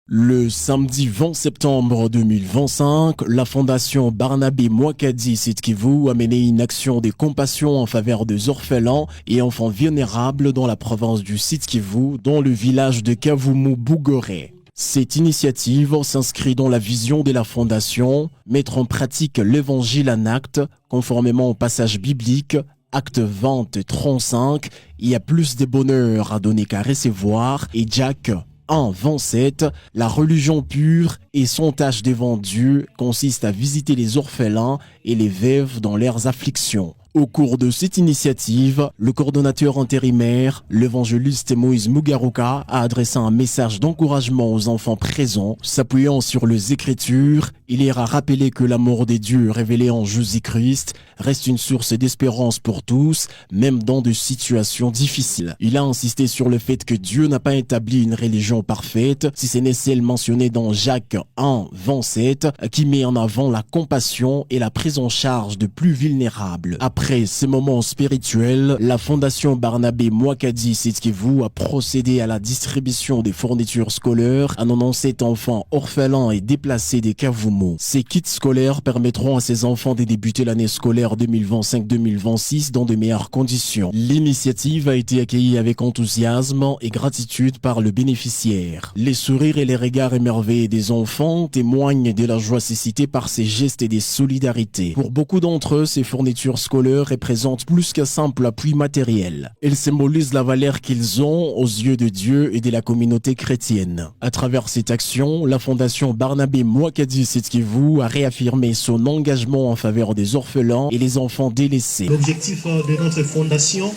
Le samedi 20 septembre 2025, la fondation Barnabé Mwakadi Sud Kivu a mené une action de compassion en faveur des orphelins et enfants vulnérables dans la province du Sud Kivu, dans le village de Kavumu-Bougoré. Cette initiative s'inscrit dans la vision de la fondation, mettre en pratique l'évangile en acte, conformément au passage biblique, acte 20-35, il y a plus de bonheur à donner qu'à recevoir, et Jacques 1-27, la religion pure et son tâche devant Dieu consiste à visiter les orphelins et les veuves dans leurs afflictions. Au cours de cette initiative, le coordonnateur intérimaire, l'évangéliste Moïse Mugaruka, a adressé un message d'encouragement aux enfants présents. S'appuyant sur les Écritures, il ira rappeler que l'amour des dieux révélé en Jésus-Christ reste une source d'espérance pour tous, même dans des situations difficiles. Il a insisté sur le fait que Dieu n'a pas établi une religion parfaite, si ce n'est celle mentionnée dans Jacques 1-27, qui met en avant la compassion et la prise en charge de plus vulnérables. Après ces moments spirituels, la fondation Barnabé Mwakadi Sud Kivu a procédé à la distribution des fournitures scolaires à 97 enfants orphelins et déplacés des Kavumu. Ces kits scolaires permettront à ces enfants de débuter l'année scolaire 2025-2026 dans de meilleures conditions. L'initiative a été accueillie avec enthousiasme et gratitude par le bénéficiaire. Les sourires et les regards émerveillés des enfants témoignent de la joie suscitée par ces gestes et des solidarités. Pour beaucoup d'entre eux, ces fournitures scolaires représentent plus qu'un simple appui matériel. Elles symbolisent la valeur qu'ils ont aux yeux de Dieu et de la communauté chrétienne. À travers cette action, la fondation Barnabé Mwakadi Sud Kivu a réaffirmé son engagement en faveur des orphelins et les enfants délaissés. L'objectif de notre fondation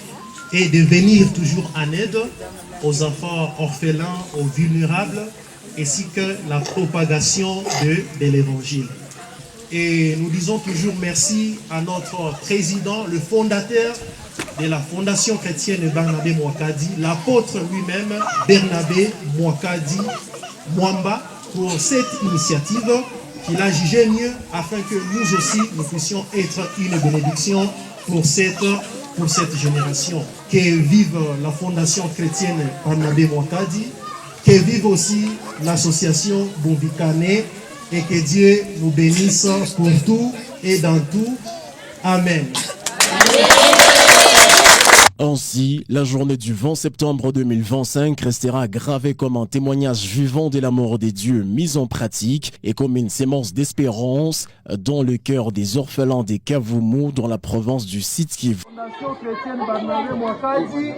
est de venir toujours en aide aux enfants orphelins, aux vulnérables, ainsi que la propagation de l'évangile. Et nous disons toujours merci à notre président, le fondateur de la fondation chrétienne Barnabé Mwakadi, l'apôtre lui-même, Barnabé Mwakadi Mwamba, pour cette initiative qu'il a jugé mieux afin que nous aussi, nous puissions être une bénédiction pour cette génération. Que vive la fondation chrétienne Barnabé Mwakadi, que vive aussi l'association Bombikane, et que Dieu nous bénisse pour tout et dans tout. Amen. Ainsi, la journée du 20 septembre 2025 restera gravée comme un témoignage vivant de l'amour des dieux mis en pratique et comme une sémence d'espérance dans le cœur des orphelins des Kavumu dans la province du Sud Kivu. Fondation chrétienne Barnabé Mwakadi.